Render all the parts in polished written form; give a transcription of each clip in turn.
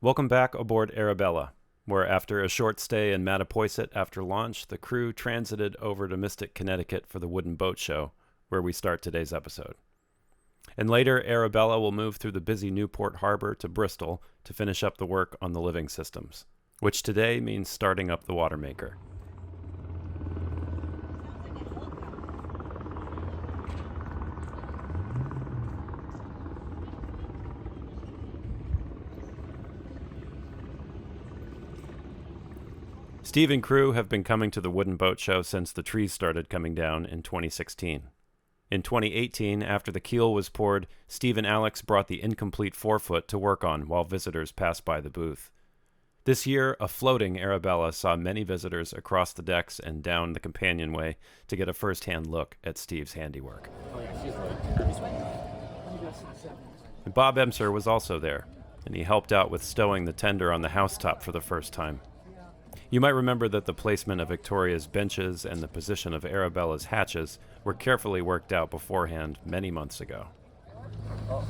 Welcome back aboard Arabella, where after a short stay in Mattpoisett after launch, the crew transited over to Mystic, Connecticut for the Wooden Boat Show, where we start today's episode. And later, Arabella will move through the busy Newport Harbor to Bristol to finish up the work on the living systems, which today means starting up the water maker. Steve and crew have been coming to the Wooden Boat Show since the trees started coming down in 2016. In 2018, after the keel was poured, Steve and Alex brought the incomplete forefoot to work on while visitors passed by the booth. This year, a floating Arabella saw many visitors across the decks and down the companionway to get a first-hand look at Steve's handiwork. And Bob Emser was also there, and he helped out with stowing the tender on the housetop for the first time. You might remember that the placement of Victoria's benches and the position of Arabella's hatches were carefully worked out beforehand many months ago. Oh,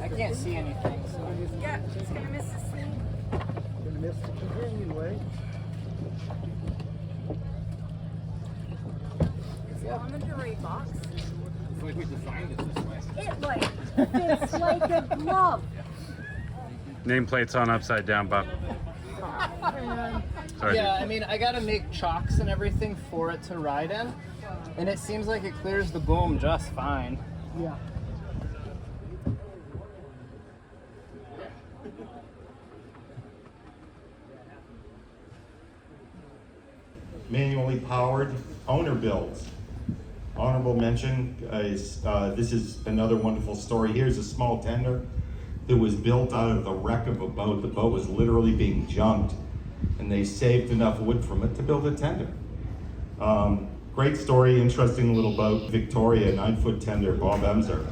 I can't see anything. So. Yeah, she's gonna miss the scene. Gonna miss the companionway. Is it on the durate box? It's like we designed it this way. It fits like a glove. Nameplate's on upside down, Bob. Sorry. Yeah, I mean, I gotta make chocks and everything for it to ride in, and it seems like it clears the boom just fine. Yeah. Manually powered owner builds. Honorable mention is this is another wonderful story. Here's a small tender that was built out of the wreck of a boat. The boat was literally being junked, and they saved enough wood from it to build a tender. Great story, interesting little boat. Victoria, 9-foot tender, Bob Emser.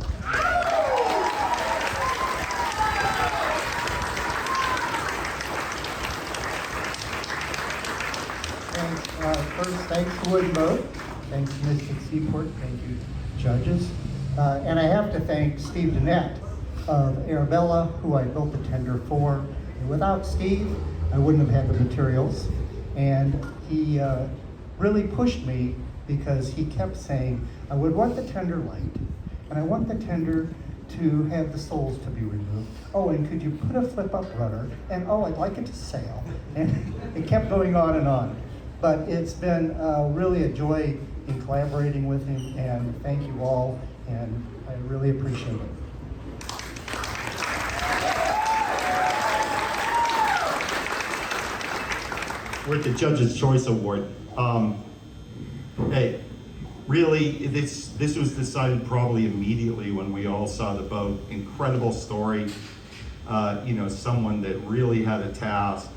First, thanks to Wooden Boat. Thanks to Mystic Seaport. Thank you, judges. And I have to thank Steve Dennett of Arabella, who I built the tender for. And without Steve, I wouldn't have had the materials. And he really pushed me because he kept saying, I would want the tender light, and I want the tender to have the soles to be removed. Oh, and could you put a flip-up rudder? And oh, I'd like it to sail. And it kept going on and on. But it's been really a joy in collaborating with him, and thank you all, and I really appreciate it. We're at the Judge's Choice Award. Hey, really, this was decided probably immediately when we all saw the boat. Incredible story. Someone that really had a task,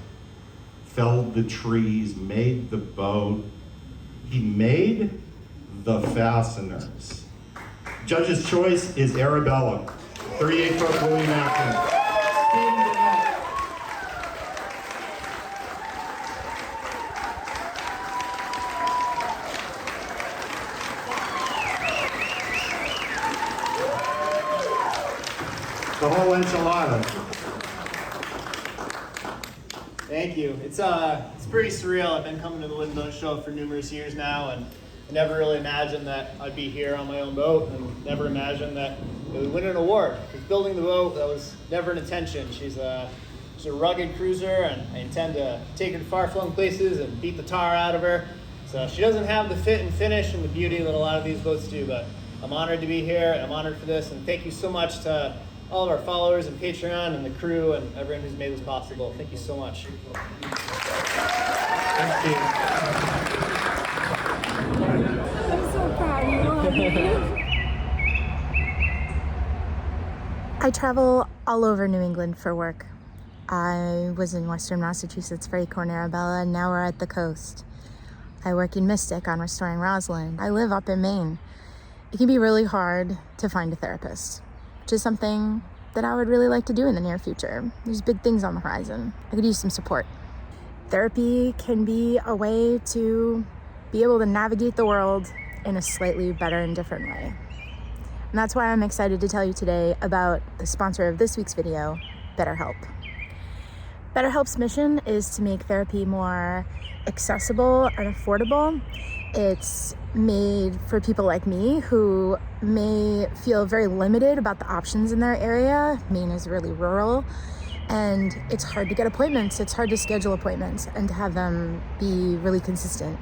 felled the trees, made the boat. He made the fasteners. Judge's choice is Arabella, 38-foot William Acorn. The whole enchilada. Thank you. It's pretty surreal. I've been coming to the Wooden Boat Show for numerous years now, and I never really imagined that I'd be here on my own boat, and never imagined that we would win an award. Because building the boat, that was never an intention. She's a rugged cruiser, and I intend to take her to far-flung places and beat the tar out of her. So she doesn't have the fit and finish and the beauty that a lot of these boats do, but I'm honored to be here, and I'm honored for this, and thank you so much to all of our followers and Patreon and the crew and everyone who's made this possible. Thank you so much. Thanks, Steve. I'm so proud of you. I travel all over New England for work. I was in Western Massachusetts for Acorn, Arabella, and now we're at the coast. I work in Mystic on restoring Roslyn. I live up in Maine. It can be really hard to find a therapist, which is something that I would really like to do in the near future. There's big things on the horizon. I could use some support. Therapy can be a way to be able to navigate the world in a slightly better and different way. And that's why I'm excited to tell you today about the sponsor of this week's video, BetterHelp. BetterHelp's mission is to make therapy more accessible and affordable. It's made for people like me who may feel very limited about the options in their area. Maine is really rural, and it's hard to get appointments. It's hard to schedule appointments and to have them be really consistent.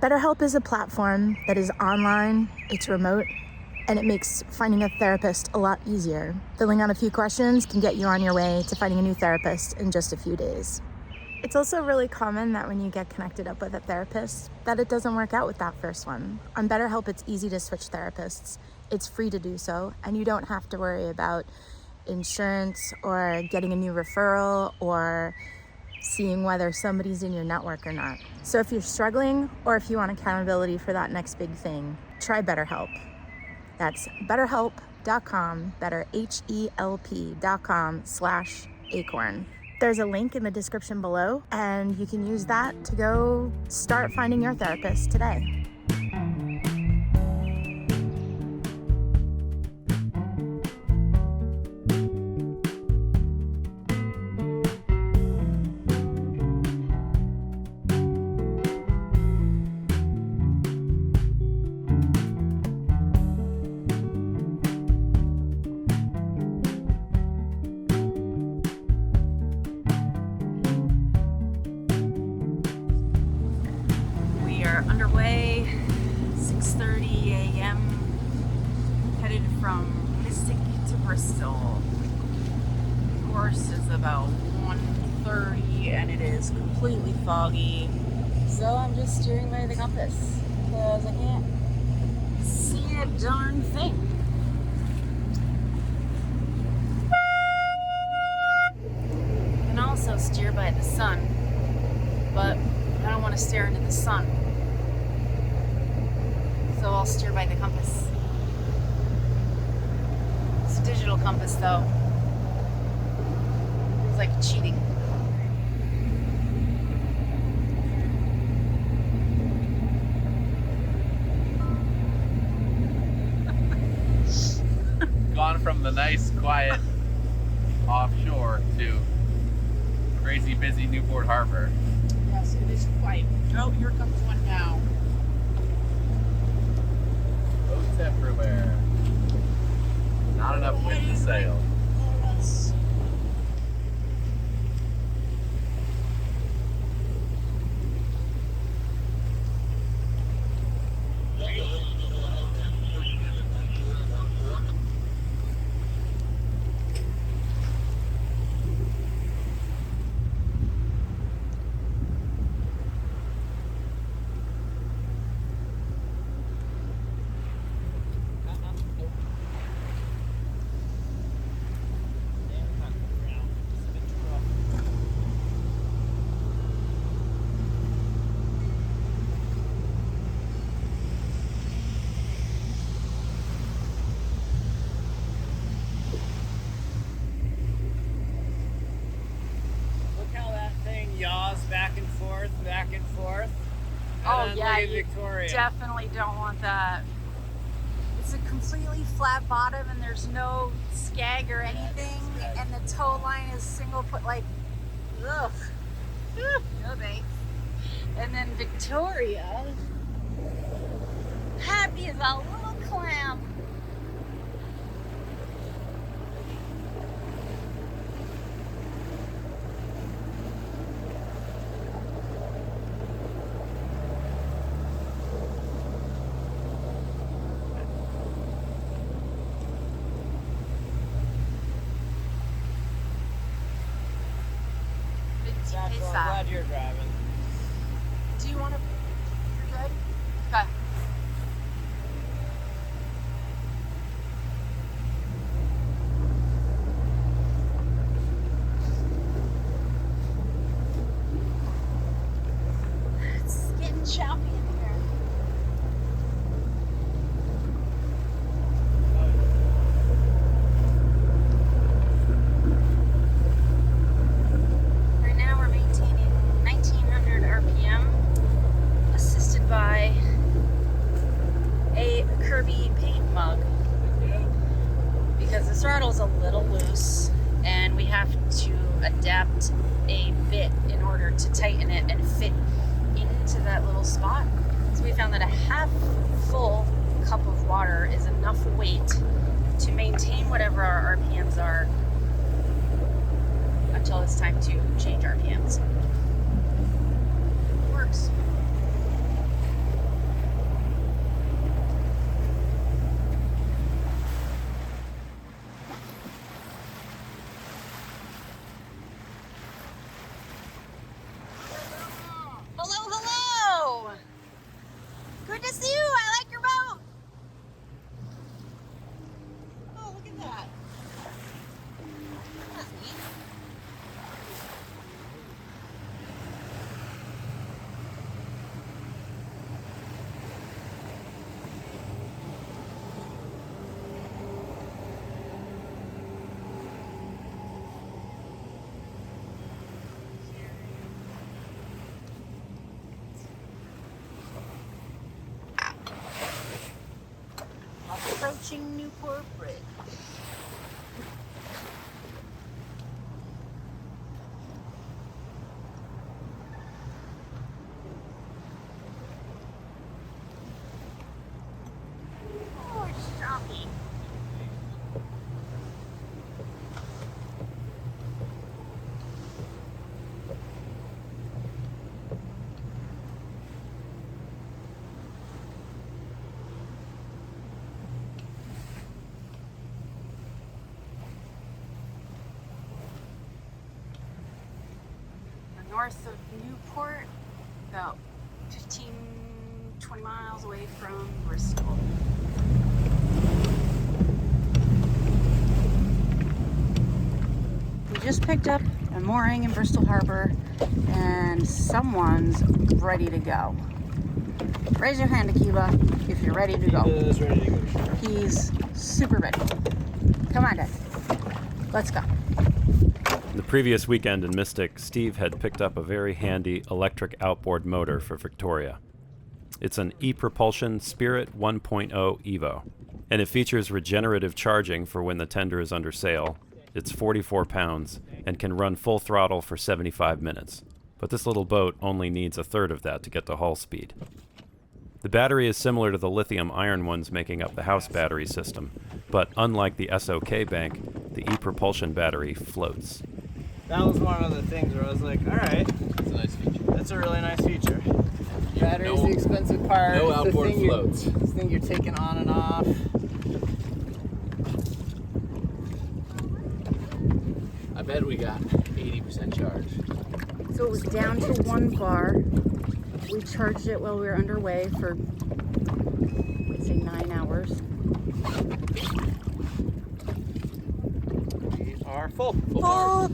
BetterHelp is a platform that is online, it's remote, and it makes finding a therapist a lot easier. Filling out a few questions can get you on your way to finding a new therapist in just a few days. It's also really common that when you get connected up with a therapist, that it doesn't work out with that first one. On BetterHelp, it's easy to switch therapists. It's free to do so, and you don't have to worry about insurance or getting a new referral or seeing whether somebody's in your network or not. So if you're struggling or if you want accountability for that next big thing, try BetterHelp. That's betterhelp.com, betterhelp.com/Acorn. There's a link in the description below, and you can use that to go start finding your therapist today. Underway, 6:30 a.m. headed from Mystic to Bristol. The course is about 1:30 and it is completely foggy, so I'm just steering by the compass because I can't see a darn thing. I can also steer by the sun, but I don't want to stare into the sun. So I'll steer by the compass. It's a digital compass though. It's like cheating. Gone from the nice, quiet offshore to crazy busy Newport Harbor. Yes, it is quiet. Oh, here comes one now. Boats everywhere. Not enough wind to sail. Yaws back and forth, back and forth. Oh yeah, you Victoria. definitely don't want that. It's a completely flat bottom and there's no skag or anything, and the tow line is single foot, like, ugh, no thanks. And then Victoria, happy as a little clam. I'm glad you're driving. Do you want to? You're good? Okay. It's getting choppy in here. Right now we're maintaining 1900 RPM, assisted by a Kirby paint mug, because the throttle's a little loose and we have to adapt a bit in order to tighten it and fit into that little spot. So we found that a half full cup of water is enough weight to maintain whatever our RPMs are until it's time to change RPMs. It works. Hello, hello! Good to see you. I like your boat. Oh, look at that. That's neat. Approaching Newport Bridge. Oh, it's choppy. North of Newport, about 15, 20 miles away from Bristol. We just picked up a mooring in Bristol Harbor and someone's ready to go. Raise your hand, Akiba, if you're ready to go. He's ready to go. He's super ready. Come on, Dad. Let's go. The previous weekend in Mystic, Steve had picked up a very handy electric outboard motor for Victoria. It's an e-propulsion Spirit 1.0 Evo, and it features regenerative charging for when the tender is under sail. It's 44 pounds and can run full throttle for 75 minutes. But this little boat only needs a third of that to get to hull speed. The battery is similar to the lithium-iron ones making up the house battery system, but unlike the SOK bank, the e-propulsion battery floats. That was one of the things where I was like, all right, It's a nice feature. that's a really nice feature. Battery's the expensive part. No It's the outboard thing floats. This thing you're taking on and off. I bet we got 80% charge. So it was down to 1 bar. We charged it while we were underway for, let's say, 9 hours. We are full. Full!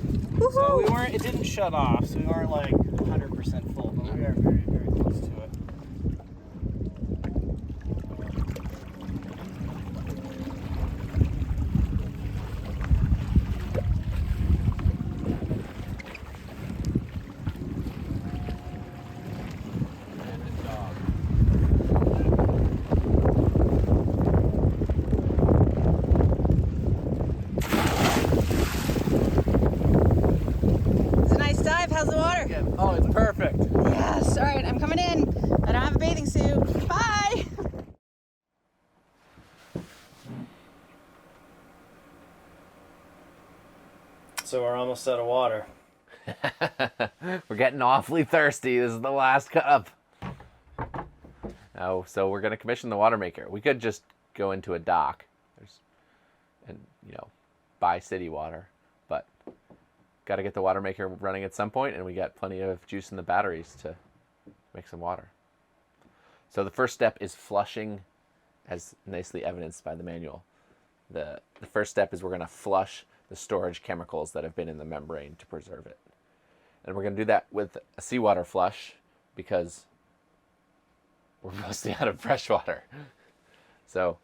So we weren't, it didn't shut off, so we weren't like 100% full, but we are very, very close to it. It's a nice dive. How's the water? Oh, it's perfect. Yes. All right, I'm coming in. I don't have a bathing suit. Bye. So we're almost out of water. We're getting awfully thirsty. This is the last cup. Oh, so we're gonna commission the water maker. We could just go into a dock, and buy city water, but got to get the water maker running at some point, and we got plenty of juice in the batteries to make some water. So the first step is flushing, as nicely evidenced by the manual. The first step is we're going to flush the storage chemicals that have been in the membrane to preserve it. And we're going to do that with a seawater flush because we're mostly out of fresh water. So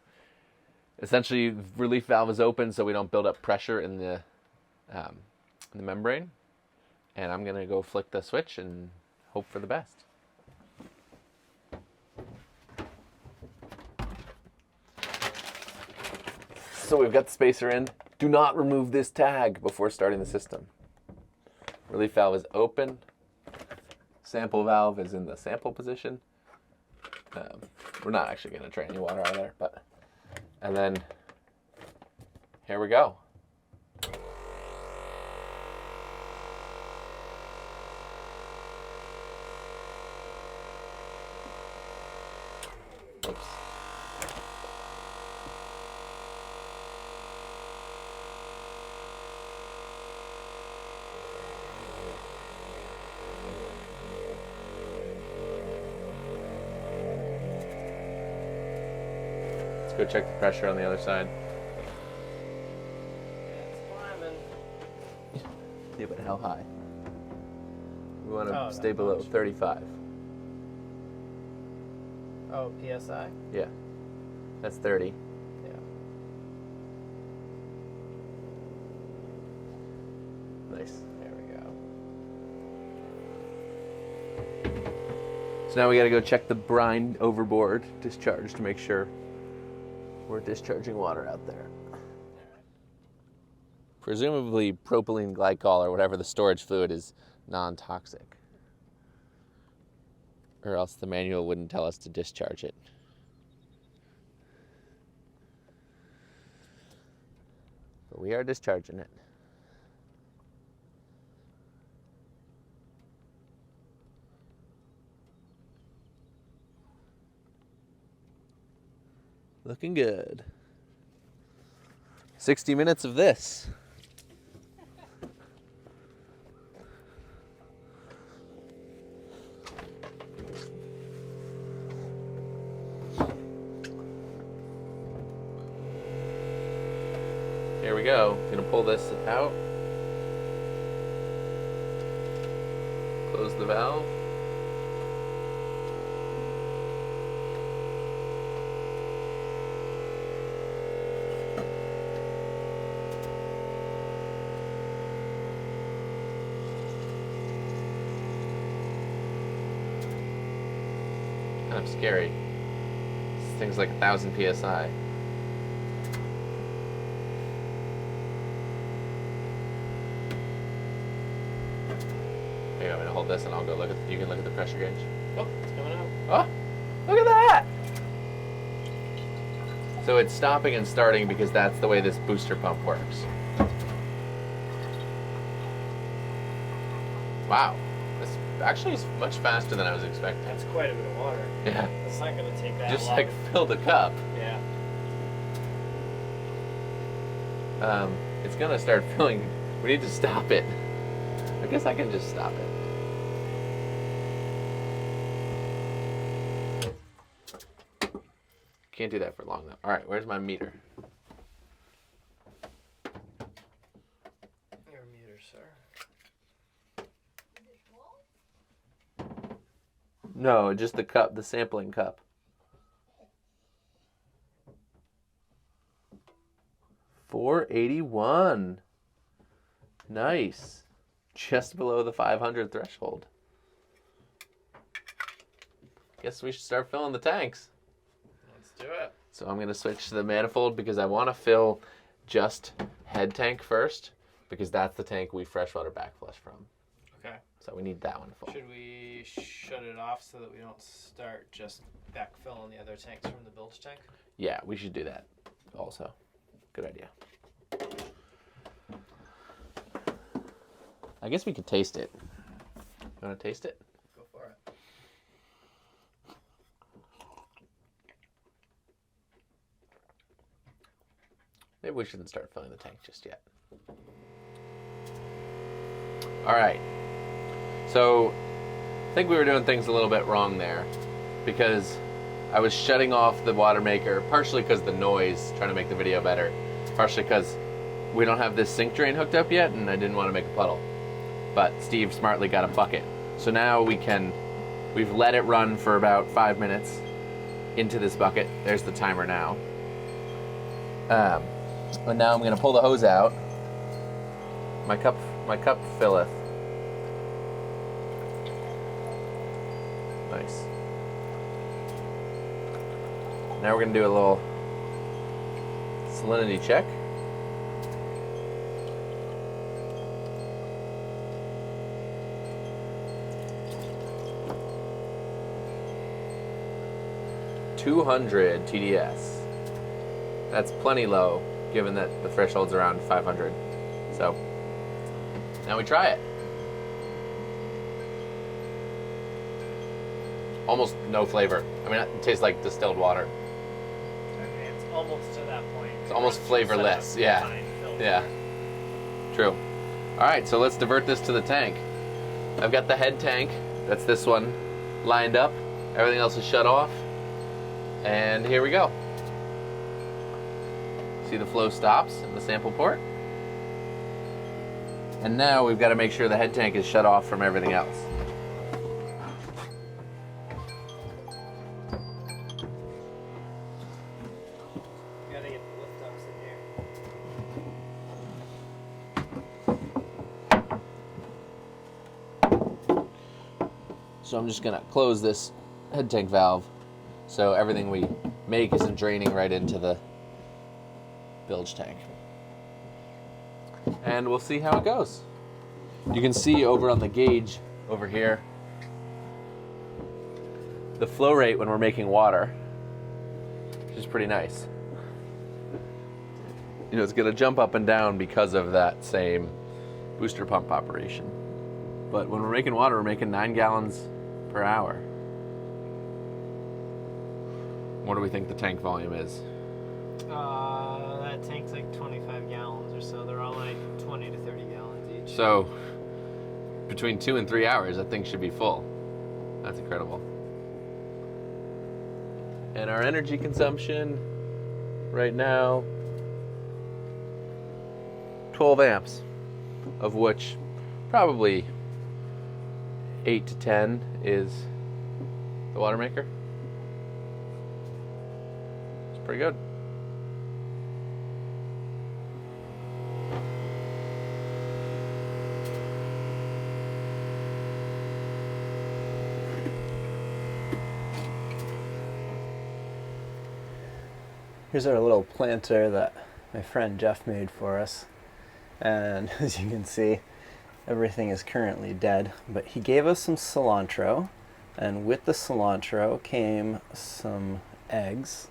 essentially, relief valve is open so we don't build up pressure in the membrane. And I'm going to go flick the switch and hope for the best. So we've got the spacer in. Do not remove this tag before starting the system. Relief valve is open. Sample valve is in the sample position. We're not actually going to drain any water out of there, but... And then, here we go. Oops. Let's go check the pressure on the other side. Yeah, but how high? We want to stay below much. 35. Oh, PSI? Yeah, that's 30. Yeah. Nice. There we go. So now we got to go check the brine overboard discharge to make sure we're discharging water out there. Presumably propylene glycol or whatever the storage fluid is non-toxic. Or else the manual wouldn't tell us to discharge it. But we are discharging it. Looking good. 60 minutes of this. Here we go. Gonna pull this out. Close the valve. Kind of scary. This thing's like 1,000 PSI. Here, I'm gonna hold this and I'll go look at. You can look at the pressure gauge. Oh, it's coming out. Oh, look at that! So it's stopping and starting because that's the way this booster pump works. Wow, this actually is much faster than I was expecting. That's quite a bit of water. Yeah, It's not going to take that just long. like fill the cup. Yeah. It's gonna start filling. We need to stop it. I guess I can just stop it. Can't do that for long though. All right, where's my meter? Your meter, sir. No, just the cup, the sampling cup. 481. Nice. Just below the 500 threshold. Guess we should start filling the tanks. Let's do it. So I'm going to switch to the manifold because I want to fill just head tank first because that's the tank we freshwater backflush from. Okay. So we need that one full. Should we shut it off so that we don't start just backfilling the other tanks from the bilge tank? Yeah, we should do that also. Good idea. I guess we could taste it. You want to taste it? Go for it. Maybe we shouldn't start filling the tank just yet. All right. So I think we were doing things a little bit wrong there because I was shutting off the water maker, partially because of the noise, trying to make the video better, partially because we don't have this sink drain hooked up yet and I didn't want to make a puddle. But Steve smartly got a bucket. So now we've let it run for about 5 minutes into this bucket. There's the timer now. And now I'm gonna pull the hose out. My cup filleth. Nice. Now we're gonna do a little salinity check. 200 TDS. That's plenty low, given that the threshold's around 500. So, now we try it. Almost no flavor. I mean, it tastes like distilled water. Okay, it's almost to that point. It's almost flavorless, yeah. Yeah, true. All right, so let's divert this to the tank. I've got the head tank, that's this one, lined up. Everything else is shut off. And here we go. See the flow stops in the sample port. And now we've got to make sure the head tank is shut off from everything else. Gotta get the lift ups in here. So I'm just gonna close this head tank valve so everything we make isn't draining right into the bilge tank. And we'll see how it goes. You can see over on the gauge over here the flow rate when we're making water, which is pretty nice. You know, it's gonna jump up and down because of that same booster pump operation. But when we're making water, we're making 9 gallons per hour. What do we think the tank volume is? That tank's like 25 gallons or so. They're all like 20 to 30 gallons each. So, between 2 and 3 hours, that thing should be full. That's incredible. And our energy consumption right now, 12 amps, of which probably 8 to 10 is the water maker. It's pretty good. Here's our little planter that my friend Jeff made for us, and as you can see, everything is currently dead, but he gave us some cilantro, and with the cilantro came some eggs,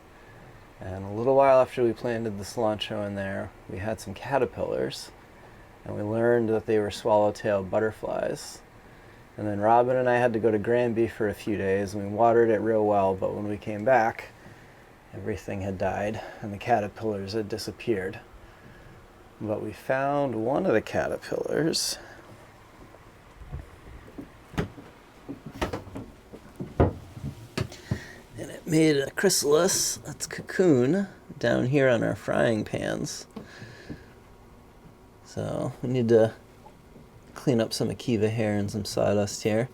and a little while after we planted the cilantro in there, we had some caterpillars, and we learned that they were swallowtail butterflies. And then Robin and I had to go to Granby for a few days, and we watered it real well, but when we came back, everything had died and the caterpillars had disappeared. But we found one of the caterpillars. And it made a chrysalis, that's cocoon, down here on our frying pans. So we need to clean up some Akiva hair and some sawdust here,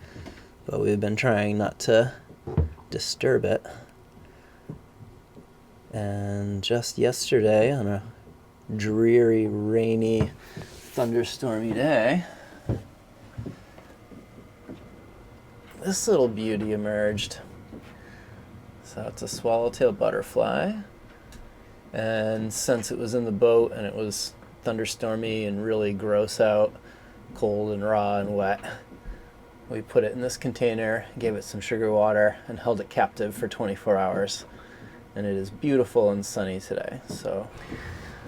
but we've been trying not to disturb it. And just yesterday, on a dreary, rainy, thunderstormy day, this little beauty emerged. So it's a swallowtail butterfly, and since it was in the boat and it was thunderstormy and really gross out, cold and raw and wet, we put it in this container, gave it some sugar water, and held it captive for 24 hours. And it is beautiful and sunny today. So,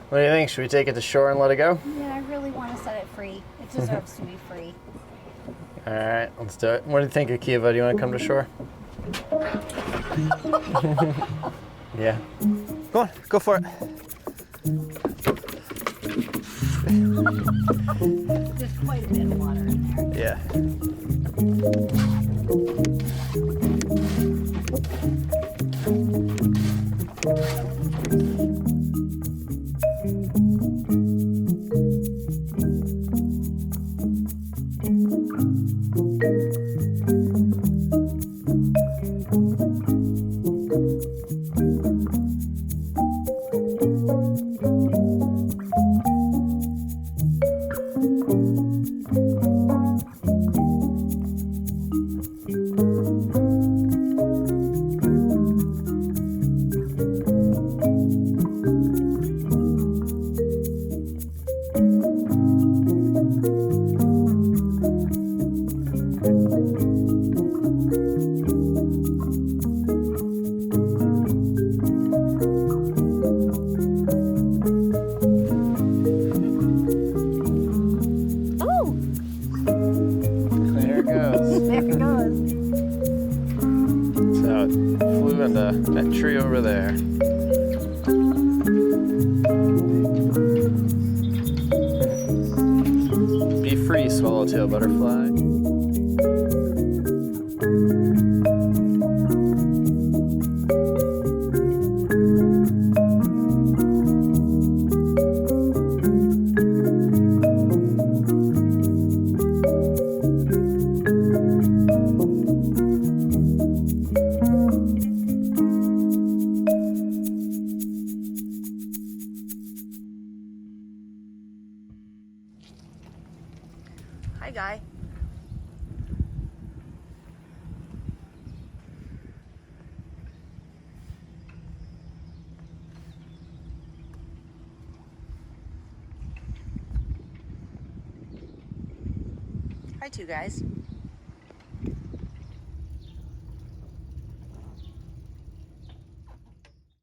what do you think? Should we take it to shore and let it go? Yeah, I really want to set it free. It deserves to be free. All right, let's do it. What do you think, Akiva? Do you want to come to shore? Yeah. Go on, go for it. There's quite a bit of water in there. Yeah. There it goes. So it flew into that tree over there. Be free, swallowtail butterfly. Hi, Guy. Hi, two guys.